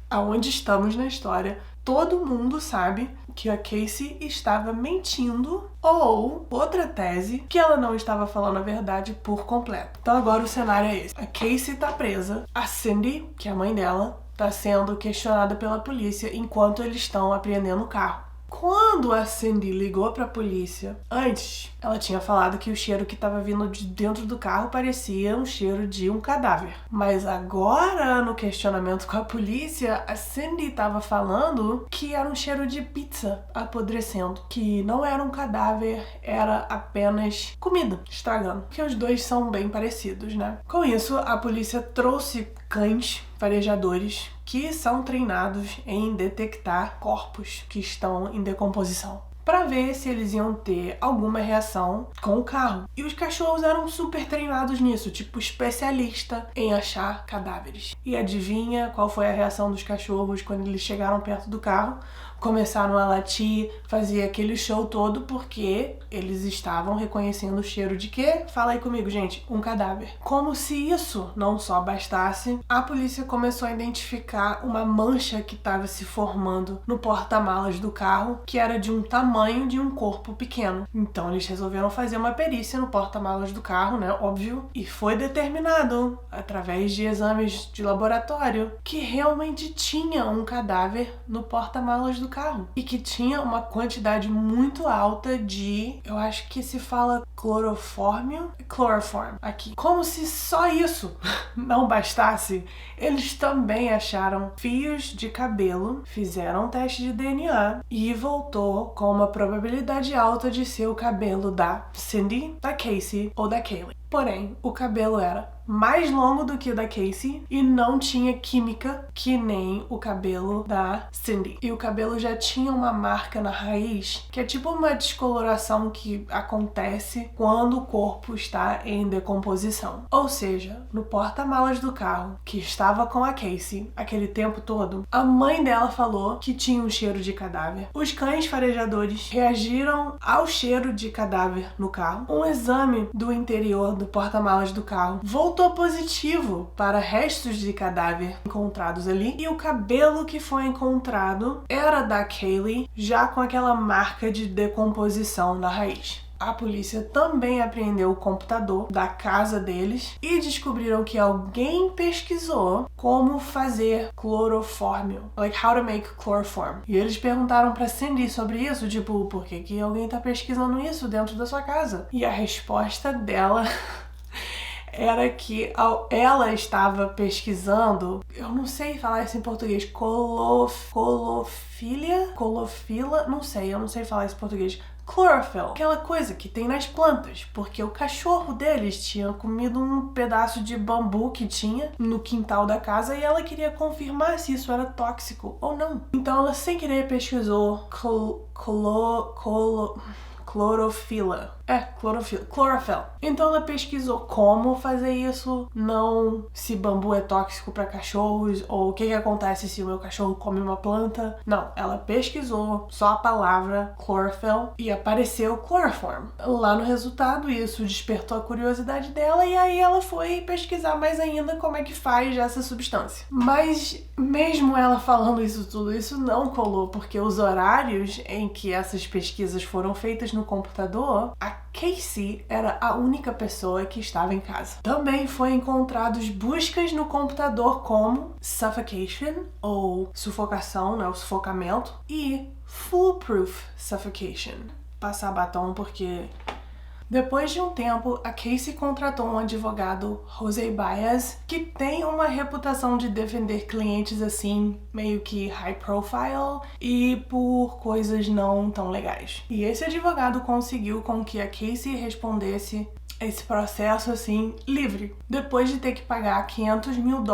aonde estamos na história, todo mundo sabe que a Casey estava mentindo, ou outra tese, que ela não estava falando a verdade por completo. Então agora o cenário é esse. A Casey tá presa, a Cindy, que é a mãe dela, tá sendo questionada pela polícia enquanto eles estão apreendendo o carro. Quando a Cindy ligou pra polícia, antes, ela tinha falado que o cheiro que estava vindo de dentro do carro parecia um cheiro de um cadáver. Mas agora, no questionamento com a polícia, a Cindy estava falando que era um cheiro de pizza apodrecendo. Que não era um cadáver, era apenas comida estragando. Porque os dois são bem parecidos, né? Com isso, a polícia trouxe cães farejadores que são treinados em detectar corpos que estão em decomposição, para ver se eles iam ter alguma reação com o carro. E os cachorros eram super treinados nisso, tipo especialista em achar cadáveres. E adivinha qual foi a reação dos cachorros quando eles chegaram perto do carro? Começaram a latir, fazer aquele show todo porque eles estavam reconhecendo o cheiro de quê? Fala aí comigo, gente. Um cadáver. Como se isso não só bastasse, a polícia começou a identificar uma mancha que estava se formando no porta-malas do carro, que era de um tamanho de um corpo pequeno. Então eles resolveram fazer uma perícia no porta-malas do carro, né? Óbvio. E foi determinado, através de exames de laboratório, que realmente tinha um cadáver no porta-malas do carro. E que tinha uma quantidade muito alta de... Eu acho que se fala cloroform aqui. Como se só isso não bastasse, eles também acharam fios de cabelo, fizeram um teste de DNA e voltou com uma probabilidade alta de ser o cabelo da Cindy, da Casey ou da Kaylee. Porém, o cabelo era mais longo do que o da Casey e não tinha química que nem o cabelo da Cindy. E o cabelo já tinha uma marca na raiz, que é tipo uma descoloração que acontece quando o corpo está em decomposição. Ou seja, no porta-malas do carro que estava com a Casey aquele tempo todo, a mãe dela falou que tinha um cheiro de cadáver. Os cães farejadores reagiram ao cheiro de cadáver no carro. Um exame do interior do porta-malas do carro voltou positivo para restos de cadáver encontrados ali, e o cabelo que foi encontrado era da Kaylee, já com aquela marca de decomposição na raiz. A polícia também apreendeu o computador da casa deles e descobriram que alguém pesquisou como fazer clorofórmio, like how to make chloroform. E eles perguntaram pra Cindy sobre isso, tipo, por que alguém tá pesquisando isso dentro da sua casa? E a resposta dela era que ela estava pesquisando, eu não sei falar isso em português, colofila, não sei, eu não sei falar isso em português. Chlorophyll, aquela coisa que tem nas plantas, porque o cachorro deles tinha comido um pedaço de bambu que tinha no quintal da casa e ela queria confirmar se isso era tóxico ou não. Então ela sem querer pesquisou clorofila. Chlorophyll. Então ela pesquisou como fazer isso, não se bambu é tóxico para cachorros ou o que acontece se o meu cachorro come uma planta. Não, ela pesquisou só a palavra chlorophyll e apareceu chloroform. Lá no resultado, isso despertou a curiosidade dela e aí ela foi pesquisar mais ainda como é que faz essa substância. Mas mesmo ela falando isso tudo, isso não colou, porque os horários em que essas pesquisas foram feitas no computador, a Casey era a única pessoa que estava em casa. Também foi encontrados buscas no computador como suffocation, ou sufocação, né, o sufocamento, e foolproof suffocation. Passar batom porque... Depois de um tempo, a Casey contratou um advogado, José Baez, que tem uma reputação de defender clientes assim, meio que high profile e por coisas não tão legais. E esse advogado conseguiu com que a Casey respondesse esse processo assim, livre, depois de ter que pagar $500 mil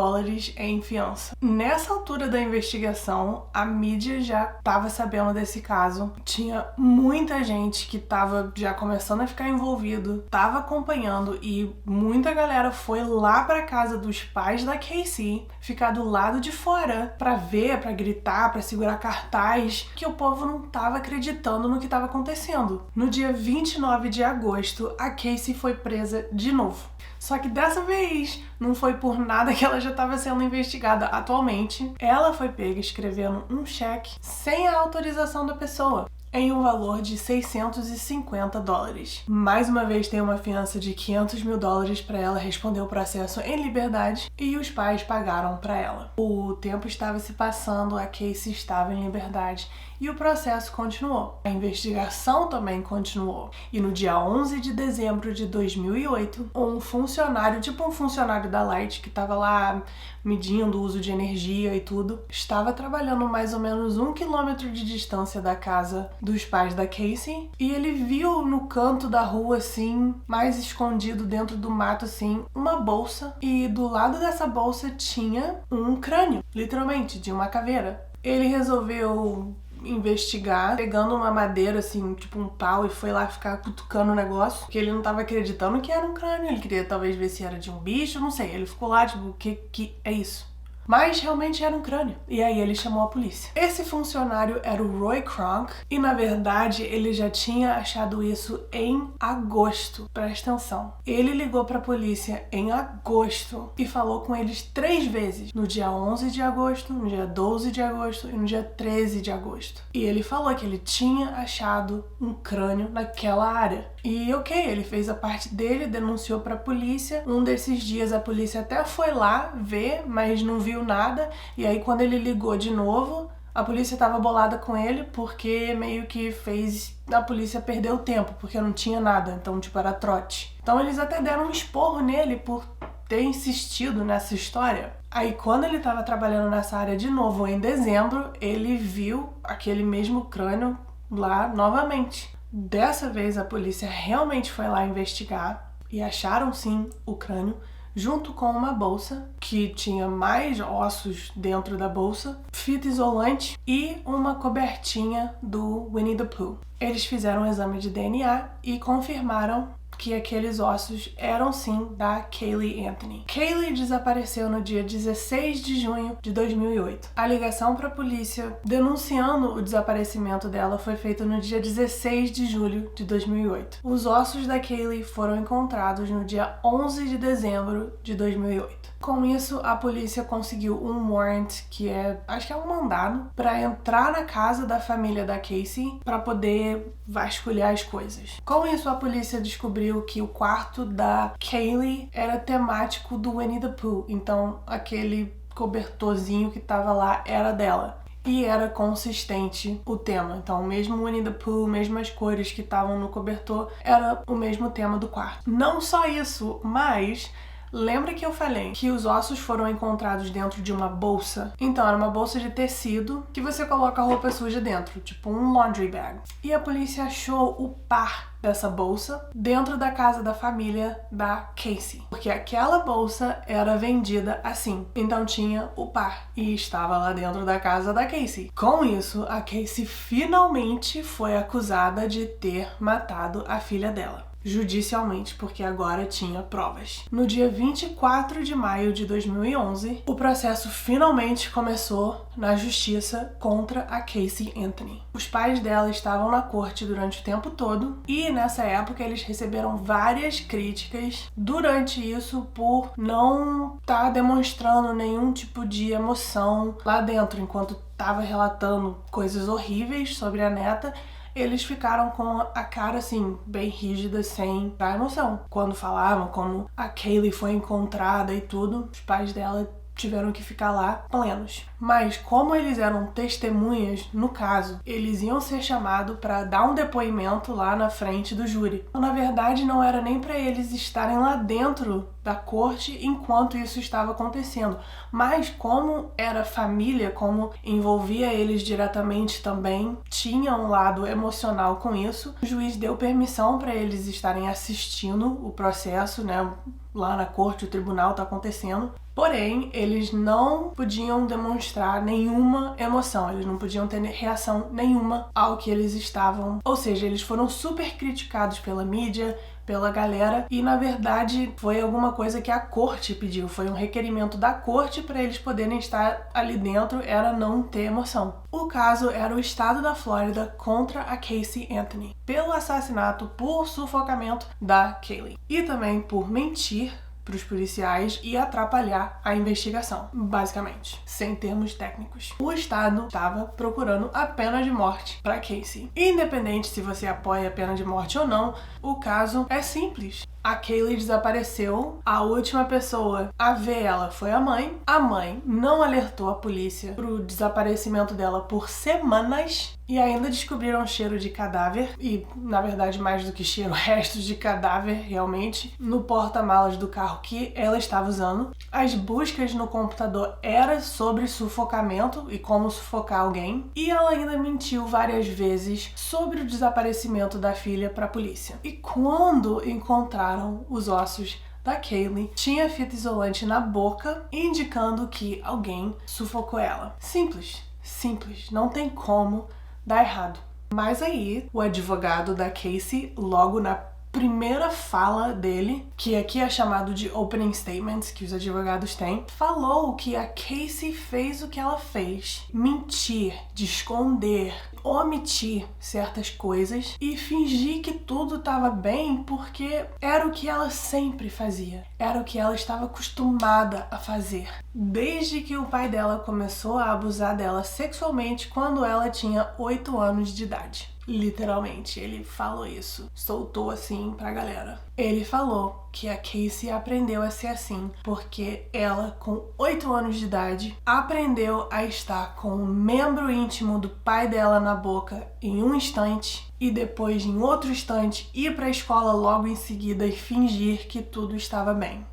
em fiança. Nessa altura da investigação, a mídia já estava sabendo desse caso, tinha muita gente que estava já começando a ficar envolvido, estava acompanhando e muita galera foi lá para casa dos pais da Casey, ficar do lado de fora para ver, para gritar, para segurar cartaz, que o povo não estava acreditando no que estava acontecendo. No dia 29 de agosto, a Casey foi presa de novo. Só que dessa vez não foi por nada que ela já estava sendo investigada atualmente. Ela foi pega escrevendo um cheque sem a autorização da pessoa, em um valor de $650. Mais uma vez tem uma fiança de $500 mil para ela responder o processo em liberdade e os pais pagaram para ela. O tempo estava se passando, a Casey estava em liberdade e o processo continuou. A investigação também continuou. E no dia 11 de dezembro de 2008, um funcionário, tipo um funcionário da Light, que estava lá medindo o uso de energia e tudo, estava trabalhando mais ou menos 1 quilômetro de distância da casa dos pais da Casey e ele viu no canto da rua, assim, mais escondido dentro do mato, assim, uma bolsa e do lado dessa bolsa tinha um crânio, literalmente, de uma caveira. Ele resolveu investigar, pegando uma madeira, assim, tipo um pau, e foi lá ficar cutucando o negócio, porque ele não tava acreditando que era um crânio, ele queria talvez ver se era de um bicho, não sei, ele ficou lá, tipo, o que é isso? Mas realmente era um crânio. E aí ele chamou a polícia. Esse funcionário era o Roy Kronk e na verdade ele já tinha achado isso em agosto. Presta atenção. Ele ligou pra polícia em agosto e falou com eles 3 vezes. No dia 11 de agosto, no dia 12 de agosto e no dia 13 de agosto. E ele falou que ele tinha achado um crânio naquela área. E ok, ele fez a parte dele, denunciou pra polícia. Um desses dias a polícia até foi lá ver, mas não viu nada. E aí quando ele ligou de novo, a polícia tava bolada com ele porque meio que fez a polícia perder o tempo, porque não tinha nada, então tipo era trote. Então eles até deram um esporro nele por ter insistido nessa história. Aí quando ele tava trabalhando nessa área de novo em dezembro, ele viu aquele mesmo crânio lá novamente. Dessa vez a polícia realmente foi lá investigar e acharam sim o crânio, junto com uma bolsa que tinha mais ossos dentro da bolsa, fita isolante e uma cobertinha do Winnie the Pooh. Eles fizeram um exame de DNA e confirmaram que aqueles ossos eram sim da Caylee Anthony. Caylee desapareceu no dia 16 de junho de 2008. A ligação para a polícia denunciando o desaparecimento dela foi feita no dia 16 de julho de 2008. Os ossos da Caylee foram encontrados no dia 11 de dezembro de 2008. Com isso, a polícia conseguiu um warrant, que acho que é um mandado, para entrar na casa da família da Casey para poder vasculhar as coisas. Com isso, a polícia descobriu que o quarto da Caylee era temático do Winnie the Pooh, então aquele cobertorzinho que tava lá era dela. E era consistente o tema. Então, mesmo o Winnie the Pooh, mesmo as cores que estavam no cobertor, era o mesmo tema do quarto. Não só isso, mas Lembra que eu falei que os ossos foram encontrados dentro de uma bolsa? Então, era uma bolsa de tecido que você coloca a roupa suja dentro, tipo um laundry bag. E a polícia achou o par dessa bolsa dentro da casa da família da Casey, porque aquela bolsa era vendida assim, então tinha o par e estava lá dentro da casa da Casey. Com isso, a Casey finalmente foi acusada de ter matado a filha dela, judicialmente, porque agora tinha provas. No dia 24 de maio de 2011, o processo finalmente começou na justiça contra a Casey Anthony. Os pais dela estavam na corte durante o tempo todo e nessa época eles receberam várias críticas durante isso por não estar demonstrando nenhum tipo de emoção lá dentro, enquanto estava relatando coisas horríveis sobre a neta. Eles ficaram com a cara, assim, bem rígida, sem dar emoção. Quando falavam como a Kaylee foi encontrada e tudo, os pais dela tiveram que ficar lá plenos. Mas como eles eram testemunhas, no caso, eles iam ser chamados para dar um depoimento lá na frente do júri. Na verdade, não era nem para eles estarem lá dentro da corte enquanto isso estava acontecendo, mas como era família, como envolvia eles diretamente também, tinha um lado emocional com isso, o juiz deu permissão para eles estarem assistindo o processo, né? Lá na corte, o tribunal tá acontecendo. Porém, eles não podiam demonstrar nenhuma emoção, eles não podiam ter reação nenhuma ao que eles estavam. Ou seja, eles foram super criticados pela mídia, pela galera, e na verdade foi alguma coisa que a corte pediu, foi um requerimento da corte para eles poderem estar ali dentro, era não ter emoção. O caso era o estado da Flórida contra a Casey Anthony, pelo assassinato por sufocamento da Kaylee e também por mentir para os policiais e atrapalhar a investigação, basicamente, sem termos técnicos. O estado estava procurando a pena de morte para Casey. Independente se você apoia a pena de morte ou não, o caso é simples. A Kaylee desapareceu, a última pessoa a ver ela foi a mãe não alertou a polícia pro desaparecimento dela por semanas e ainda descobriram cheiro de cadáver, e na verdade mais do que cheiro, restos de cadáver realmente, no porta-malas do carro que ela estava usando. As buscas no computador eram sobre sufocamento e como sufocar alguém, e ela ainda mentiu várias vezes sobre o desaparecimento da filha para a polícia. E quando encontraram os ossos da Kaylee, tinha fita isolante na boca, indicando que alguém sufocou ela. Simples, simples, não tem como dar errado. Mas aí, o advogado da Casey, logo na primeira fala dele, que aqui é chamado de opening statements, que os advogados têm, falou que a Casey fez o que ela fez: mentir, de esconder, omitir certas coisas e fingir que tudo estava bem porque era o que ela sempre fazia, era o que ela estava acostumada a fazer. Desde que o pai dela começou a abusar dela sexualmente quando ela tinha 8 anos de idade. Literalmente, ele falou isso, soltou assim pra galera. Ele falou que a Casey aprendeu a ser assim porque ela, com 8 anos de idade, aprendeu a estar com um membro íntimo do pai dela na boca em um instante e depois, em outro instante, ir pra escola logo em seguida e fingir que tudo estava bem.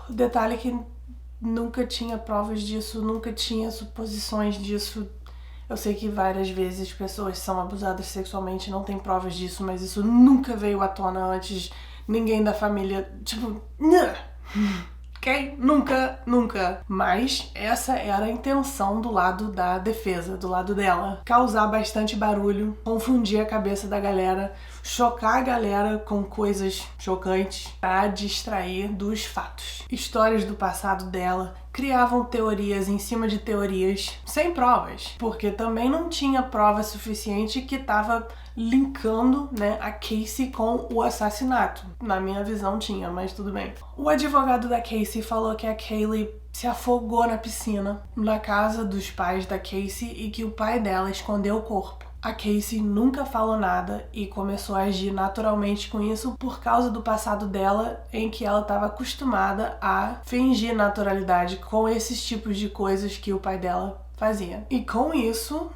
Detalhe que nunca tinha provas disso, nunca tinha suposições disso. Eu sei que várias vezes pessoas são abusadas sexualmente, não tem provas disso, mas isso nunca veio à tona antes. Ninguém da família, tipo, ok? Nunca. Mas essa era a intenção do lado da defesa, do lado dela. Causar bastante barulho, confundir a cabeça da galera, chocar a galera com coisas chocantes para distrair dos fatos. Histórias do passado dela criavam teorias em cima de teorias sem provas, porque também não tinha prova suficiente que estava linkando, né, a Casey com o assassinato. Na minha visão tinha, mas tudo bem. O advogado da Casey falou que a Kaylee se afogou na piscina na casa dos pais da Casey e que o pai dela escondeu o corpo. A Casey nunca falou nada e começou a agir naturalmente com isso por causa do passado dela, em que ela estava acostumada a fingir naturalidade com esses tipos de coisas que o pai dela fazia. E com isso,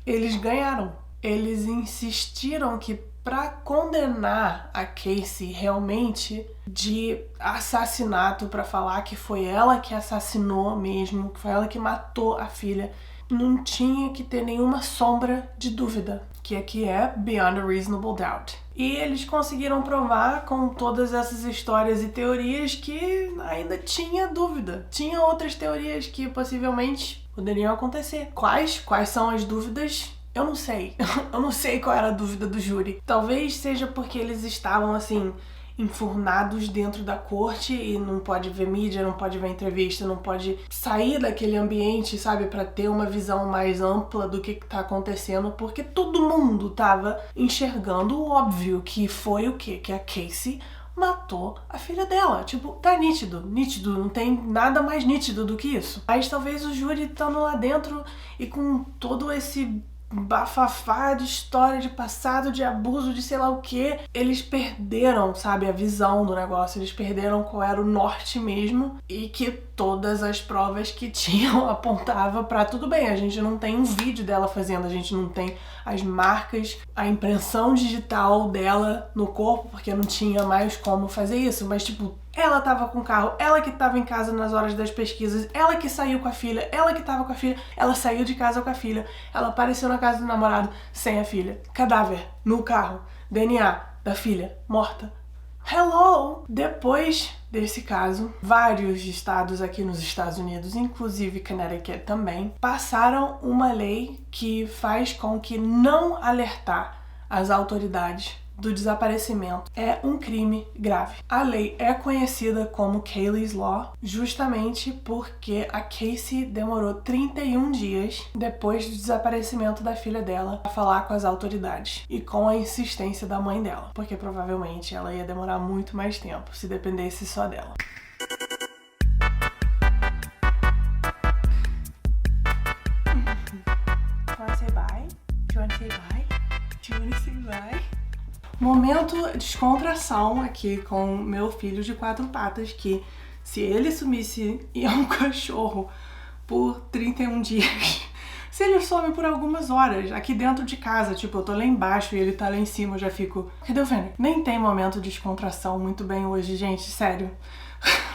eles ganharam. Eles insistiram que Para condenar a Casey realmente de assassinato, para falar que foi ela que assassinou mesmo, que foi ela que matou a filha, não tinha que ter nenhuma sombra de dúvida, que aqui é beyond a reasonable doubt. E eles conseguiram provar com todas essas histórias e teorias que ainda tinha dúvida. Tinha outras teorias que possivelmente poderiam acontecer. Quais são as dúvidas? Eu não sei. Eu não sei qual era a dúvida do júri. Talvez seja porque eles estavam, assim, enfurnados dentro da corte e não pode ver mídia, não pode ver entrevista, não pode sair daquele ambiente, sabe, para ter uma visão mais ampla do que tá acontecendo, porque todo mundo tava enxergando o óbvio, que foi o quê? Que a Casey matou a filha dela. Tipo, tá nítido, não tem nada mais nítido do que isso. Mas talvez o júri estando lá dentro e com todo esse bafafá de história, de passado, de abuso, de sei lá o que, eles perderam, sabe, a visão do negócio, eles perderam qual era o norte mesmo, e que todas as provas que tinham apontava pra tudo bem, a gente não tem um vídeo dela fazendo, a gente não tem as marcas, a impressão digital dela no corpo, porque não tinha mais como fazer isso, mas tipo, ela tava com o carro, ela que tava em casa nas horas das pesquisas, ela que saiu com a filha, ela que tava com a filha, ela saiu de casa com a filha, ela apareceu na casa do namorado sem a filha, cadáver no carro, DNA da filha morta. Hello! Depois desse caso, vários estados aqui nos Estados Unidos, inclusive Connecticut também, passaram uma lei que faz com que não alertar as autoridades do desaparecimento é um crime grave. A lei é conhecida como Kaylee's Law justamente porque a Casey demorou 31 dias depois do desaparecimento da filha dela a falar com as autoridades e com a insistência da mãe dela, porque provavelmente ela ia demorar muito mais tempo se dependesse só dela. Wanna say bye? Do you wanna say bye? Do you wanna say bye? Momento descontração aqui com meu filho de 4 patas, que se ele sumisse e é um cachorro por 31 dias, se ele some por algumas horas aqui dentro de casa, tipo, eu tô lá embaixo e ele tá lá em cima, eu já fico, cadê o Fênix? Nem tem momento de descontração muito bem hoje, gente, sério.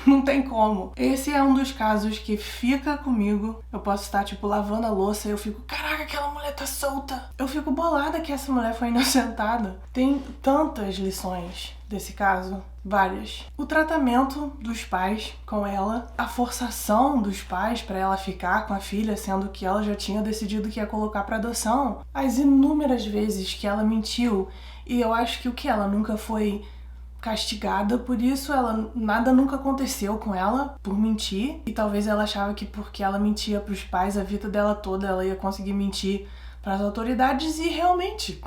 Não tem como. Esse é um dos casos que fica comigo. Eu posso estar, tipo, lavando a louça e eu fico, caraca, aquela mulher tá solta. Eu fico bolada que essa mulher foi inocentada. Tem tantas lições desse caso. Várias. O tratamento dos pais com ela, a forçação dos pais pra ela ficar com a filha, sendo que ela já tinha decidido que ia colocar pra adoção. As inúmeras vezes que ela mentiu. E eu acho que o que ela nunca foi castigada por isso, nada nunca aconteceu com ela por mentir, e talvez ela achava que porque ela mentia pros pais a vida dela toda ela ia conseguir mentir pras autoridades, e realmente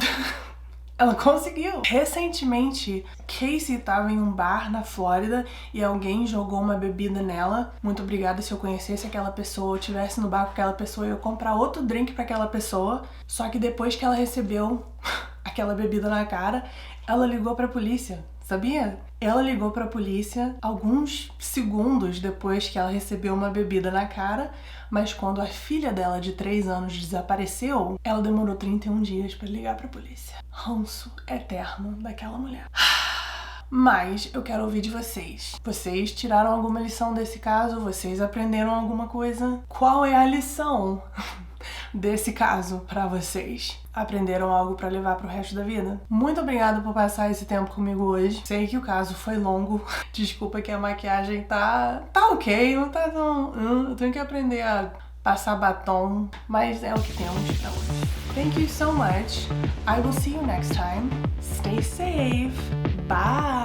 ela conseguiu. Recentemente, Casey estava em um bar na Flórida e alguém jogou uma bebida nela. Muito obrigada, se eu conhecesse aquela pessoa ou estivesse no bar com aquela pessoa, eu ia comprar outro drink pra aquela pessoa. Só que depois que ela recebeu aquela bebida na cara, ela ligou pra polícia. Sabia? Ela ligou pra polícia alguns segundos depois que ela recebeu uma bebida na cara, mas quando a filha dela de 3 anos desapareceu, ela demorou 31 dias pra ligar pra polícia. Ranço eterno daquela mulher. Mas eu quero ouvir de vocês. Vocês tiraram alguma lição desse caso? Vocês aprenderam alguma coisa? Qual é a lição desse caso pra vocês? Aprenderam algo pra levar pro resto da vida? Muito obrigada por passar esse tempo comigo hoje. Sei que o caso foi longo. Desculpa que a maquiagem tá ok, não tá tão... Eu tenho que aprender a passar batom, mas é o que temos pra hoje. Thank you so much. I will see you next time. Stay safe. Bye!